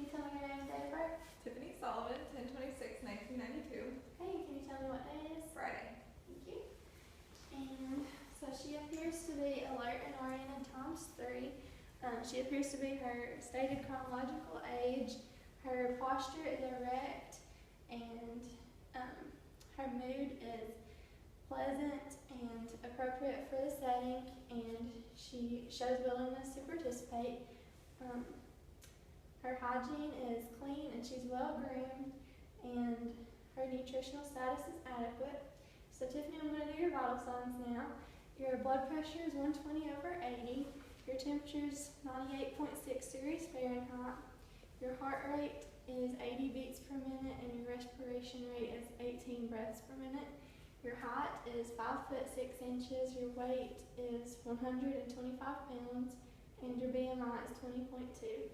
Can you tell me your name and date of birth? Tiffany Sullivan, 10/26/1992. Okay, and can you tell me what day it is? Friday. Thank you. And so she appears to be alert and oriented ×3. She appears to be her stated chronological age. Her posture is erect, and her mood is pleasant and appropriate for the setting, and she shows willingness to participate. Her hygiene is clean and she's well groomed, and her nutritional status is adequate. So Tiffany, I'm going to do your vital signs now. Your blood pressure is 120/80. Your temperature is 98.6 degrees Fahrenheit. Your heart rate is 80 beats per minute, and your respiration rate is 18 breaths per minute. Your height is 5 foot 6 inches. Your weight is 125 pounds, and your BMI is 20.2.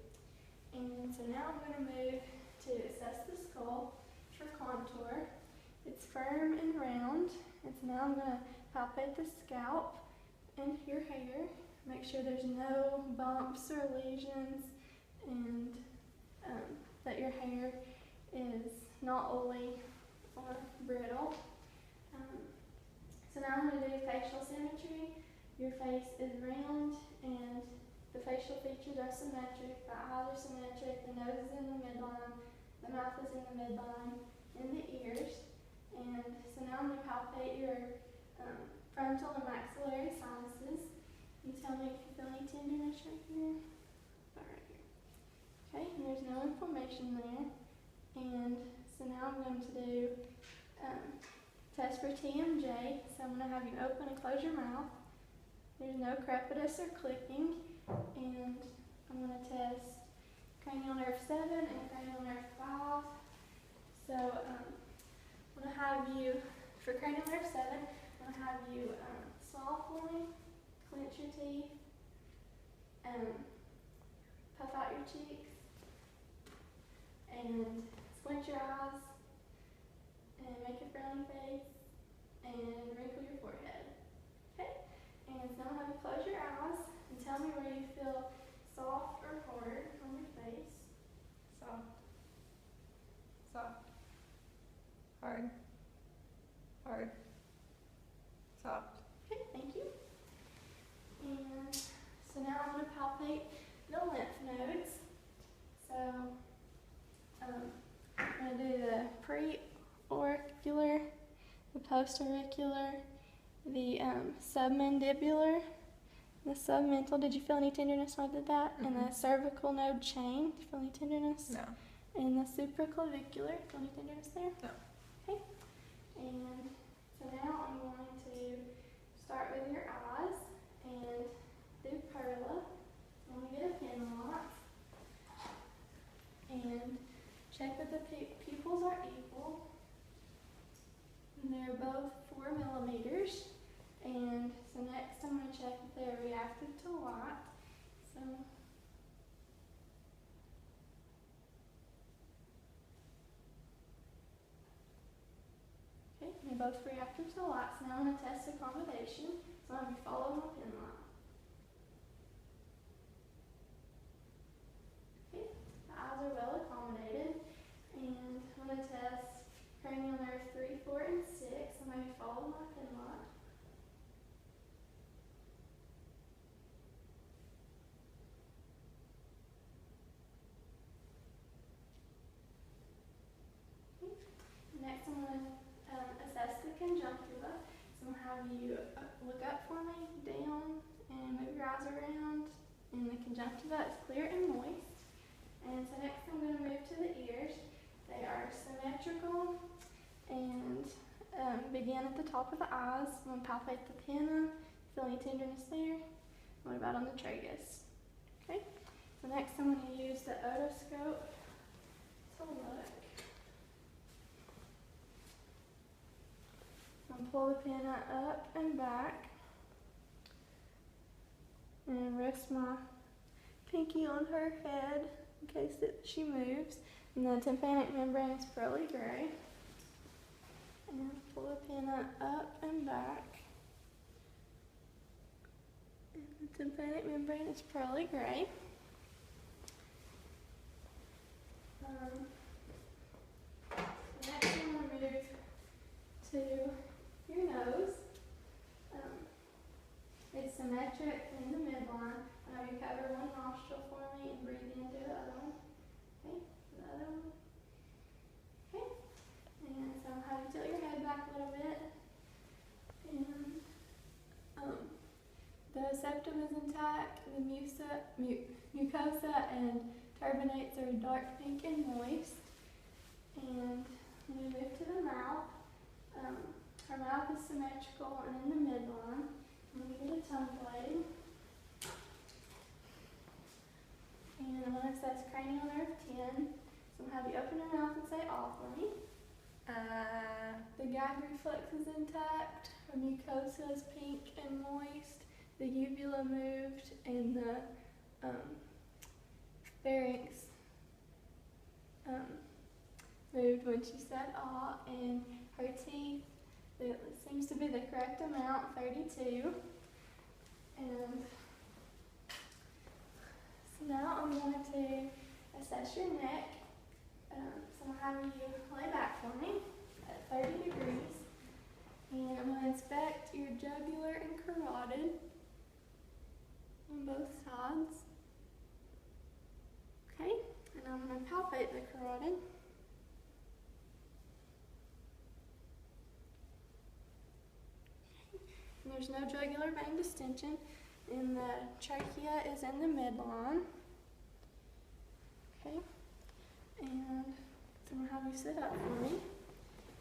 And so now I'm going to move to assess the skull for contour. It's firm and round, and so now I'm going to palpate the scalp and your hair. Make sure there's no bumps or lesions, and that your hair is not oily or brittle. So now I'm going to do facial symmetry. Your face is round and the facial features are symmetric, the eyes are symmetric, the nose is in the midline, the mouth is in the midline, and the ears. And so now I'm going to palpate your frontal and maxillary sinuses. Can you tell me if you feel any tenderness right here? Right here. Okay, and there's no inflammation there. And so now I'm going to do test for TMJ. So I'm going to have you open and close your mouth. There's no crepitus or clicking. And I'm going to test cranial nerve 7 and cranial nerve 5. So I'm going to have you, for cranial nerve 7, I'm going to have you softly clench your teeth, puff out your cheeks, and squint your eyes, and make a frowny face, and wrinkle your forehead. Okay? And so now I'm going to close your eyes and tell me where you feel soft or hard on your face. Soft. Soft. Hard. Hard. Soft. Okay, thank you. And so now I'm going to palpate the lymph nodes. So I'm going to do the pre-auricular, the post-auricular, the submandibular, the submental. Did you feel any tenderness when I did that? Mm-hmm. And the cervical node chain. Did you feel any tenderness? No. And the supraclavicular. Feel any tenderness there? No. Okay. And so now I'm going to start with your eyes and do perla. I'm going to get a pen lock and check that the pupils are equal. And they're both 4 millimeters. And so next I'm going to check if they're reactive to light. So okay, they're both reactive to light. So now I'm going to test accommodation. So I'm going to follow my pen line. Okay, the eyes are well accommodated. And I'm going to test cranial nerve 3, 4, and 6. I'm going to follow my pen line. Next, I'm going to assess the conjunctiva. So I'm going to have you look up for me, down, and move your eyes around. And the conjunctiva is clear and moist. And so next, I'm going to move to the ears. They are symmetrical and begin at the top of the eyes. I'm going to palpate the pinna. Feel any tenderness there? What about on the tragus? Okay. So next, I'm going to use the otoscope to look. And pull the pinna up and back, and rest my pinky on her head in case she moves. And the tympanic membrane is pearly gray. And pull the pinna up and back. And the tympanic membrane is pearly gray. Next I'm going to move to your nose. It's symmetric in the midline. You cover one nostril for me and breathe into the other one. Okay, the other one. Okay, and so I'll have you tilt your head back a little bit. And the septum is intact. The mucosa and turbinates are dark pink and moist. And when we move to the mouth, her mouth is symmetrical and in the midline. I'm going to get a tongue blade. And I'm going to assess cranial nerve 10. So I'm going to have you open your mouth and say "ah" for me. The gag reflex is intact. Her mucosa is pink and moist. The uvula moved and the pharynx moved when she said "ah." And her teeth, it seems to be the correct amount, 32. And so now I'm going to assess your neck. So I'm going to have you lay back for me at 30 degrees. And I'm going to inspect your jugular and carotid on both sides. Okay, and I'm going to palpate the carotid. And there's no jugular vein distension, and the trachea is in the midline. Okay, and so I'm going to have you sit up for me,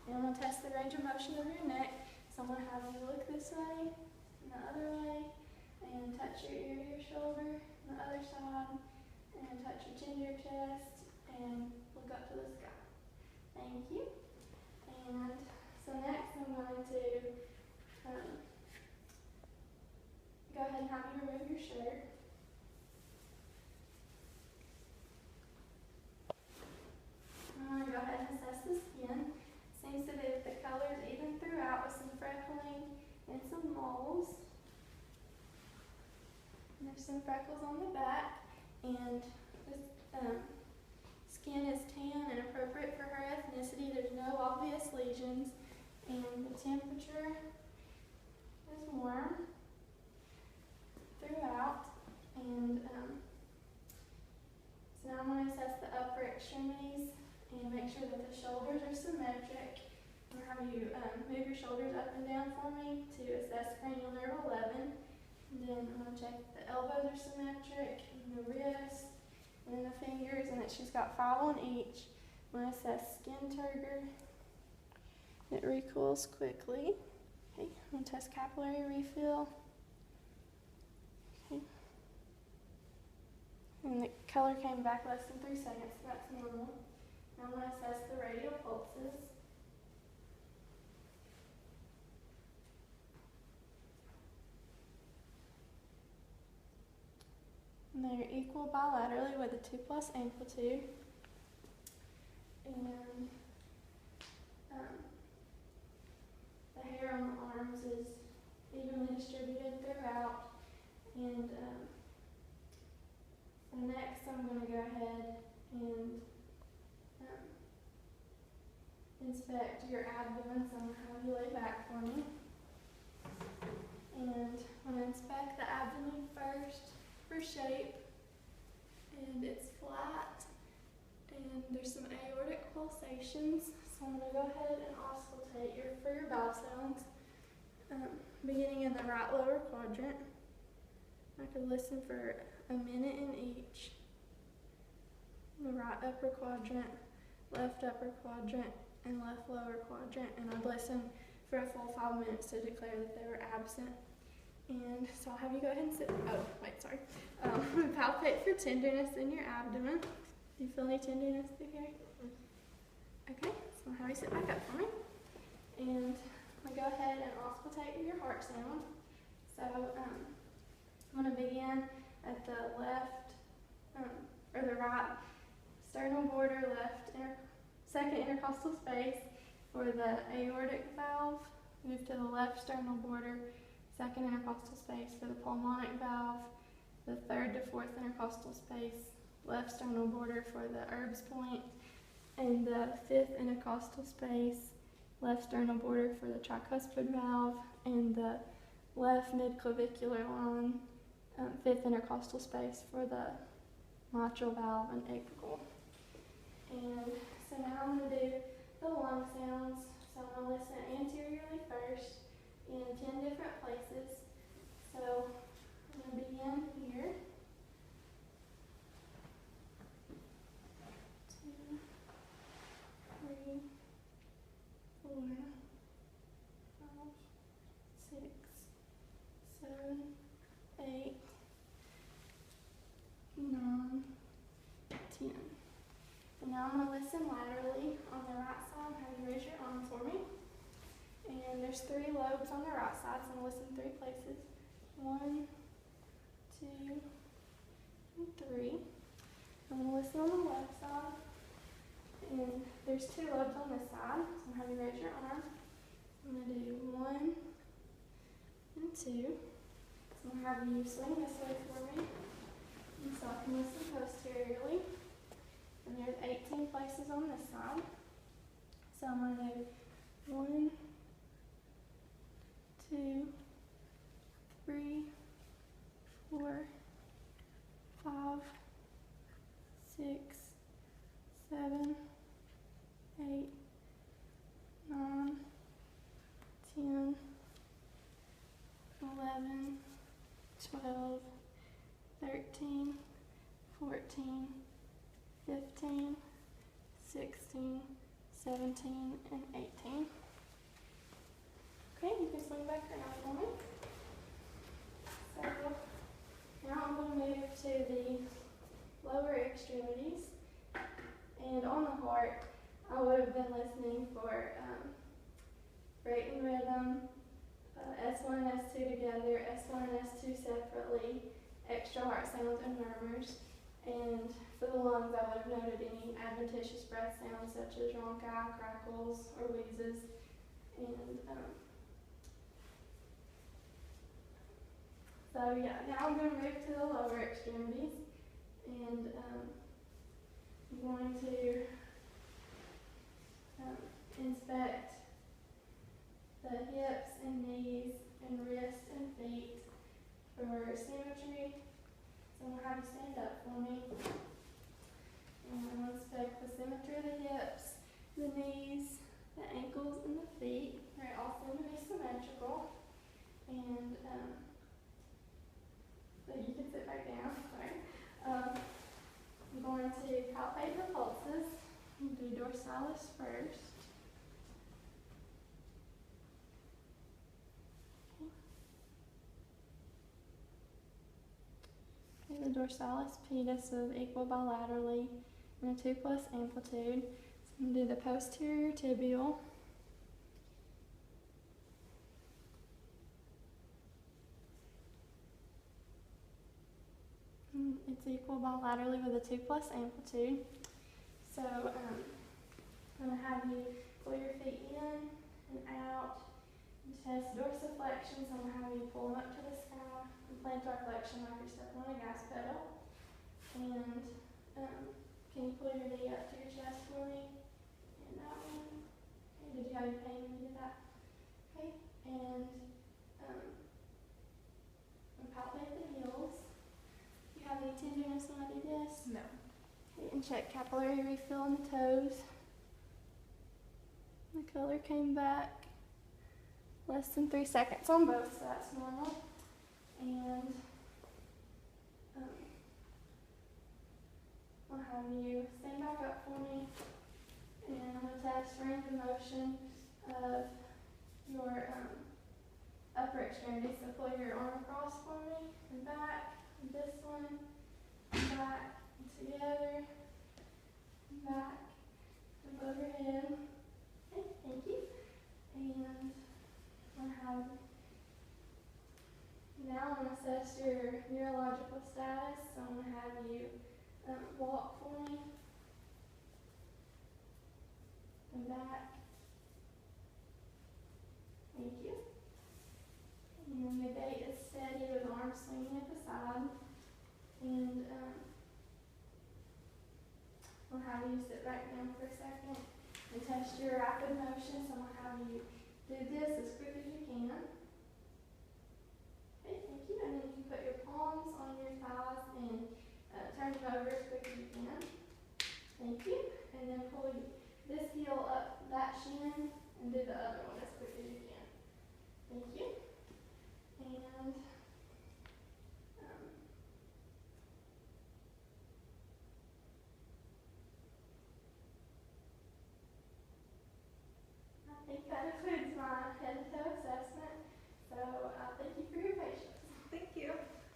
and I'm going to test the range of motion of your neck. So I'm going to have you look this way, and the other way, and touch your ear to your shoulder, and the other side, and touch your chin to your chest, and look up to the sky. Thank you. And so next I'm going to go ahead and have you remove your shirt. I'm going to go ahead and assess the skin. Seems to be that the color is even throughout with some freckling and some moles. And there's some freckles on the back. And this skin is tan and appropriate for her ethnicity. There's no obvious lesions. And the temperature is warm throughout. And so now I'm going to assess the upper extremities and make sure that the shoulders are symmetric. I'm going to have you move your shoulders up and down for me to assess cranial nerve 11. And then I'm going to check the elbows are symmetric, and the wrists, and the fingers, and that she's got 5 on each. I'm going to assess skin turgor. It recoils quickly. Okay, I'm going to test capillary refill. Okay. And the color came back less than 3 seconds, so that's normal. Now I'm going to assess the radial pulses. And they're equal bilaterally with a 2+ amplitude. And the hair on the arms is evenly distributed throughout. And so next I'm going to go ahead and inspect your abdomen. So I'm going to have you lay back for me. And I'm going to inspect the abdomen first for shape. And it's flat. And there's some aortic pulsations. So I'm going to go ahead and auscultate for your bowel sounds, beginning in the right lower quadrant. I could listen for a minute in each. The right upper quadrant, left upper quadrant, and left lower quadrant. And I'd listen for a full 5 minutes to declare that they were absent. And so I'll have you go ahead and sit. Oh, wait, sorry. Palpate for tenderness in your abdomen. Do you feel any tenderness through here? Okay, so I'll have you sit back up for me. And I'm going to go ahead and auscultate your heart sound. So I'm going to begin at the left, or the right sternal border, second intercostal space for the aortic valve. Move to the left sternal border, second intercostal space for the pulmonic valve, the 3rd to 4th intercostal space left sternal border for the Erb's point, and the fifth intercostal space, left sternal border for the tricuspid valve, and the left midclavicular line, fifth intercostal space for the mitral valve and apical. And so now I'm going to do the lung sounds. So I'm going to listen anteriorly first in 10 different places. So I'm going to begin here. 2, 3, 4, 5, 6, 7, 8, 9, 10. So now I'm going to listen laterally on the right side. Have you raise your arm for me? And there's 3 lobes on the right side, so I'm going to listen 3 places. 1, 2, and 3. I'm going to listen on the left side. And there's 2 lobes on this side, so have you raise your arm. I'm going to do 1 and 2. So I'm going to have you swing this way for me. And so I can listen posteriorly. And there's 18 places on this side. So I'm going to do 1, 2, 3, 4, 5, 6, 7, 8, 9, 10, 11, 12, 13, 14, 15, 16, 17, and 18. Okay, you can swing back around for me. So now I'm going to move to the lower extremities. And on the heart, I would have been listening for rate and rhythm, S1 and S2 together, S1 and S2 separately, extra heart sounds and murmurs. And for the lungs, I would have noted any adventitious breath sounds such as ronchi, crackles, or wheezes. And so yeah, now I'm going to move to the lower extremities. And I'm going to inspect the hips and knees and wrists and feet for symmetry. So I'm going to have you stand up for me. And I'm going to inspect the symmetry of the hips, the knees, the ankles, and the feet. They all seem to be symmetrical. And so you can sit back down. Sorry. I'm going to palpate the pulses. We'll do dorsalis first. Okay, the dorsalis pedis of equal bilaterally and a 2+ amplitude. So I'm going to do the posterior tibial. It's equal bilaterally with a 2+ amplitude. So I'm going to have you pull your feet in and out and test dorsiflexion. So I'm going to have you pull them up to the sky and plantar flexion like you're stepping on a gas pedal. And can you pull your knee up to your chest for me? And that one. Okay, did you have any pain when you did that? Okay, and palpate the heels. Do you have any tenderness when I do this? No. Okay, and check capillary refill on the toes. The color came back less than 3 seconds on both, so that's normal. And I'll have you stand back up for me, and I'm going to test range of motion of your upper extremity. So pull your arm across for me, and back, and this one, and back, and together, and back, above your head. Okay, thank you. And I'm going to have, now I'm going to assess your neurological status. So I'm going to have you walk for me, and back. Thank you. And the gait is steady with arms swinging at the side. And have you sit back down for a second and test your rapid motion. So I'm going to have you do this as quick as you can. Okay, thank you. And then you can put your palms on your thighs and turn them over as quick as you can. Thank you. And then pull this heel up that shin and do the other one as quick as you can. Thank you.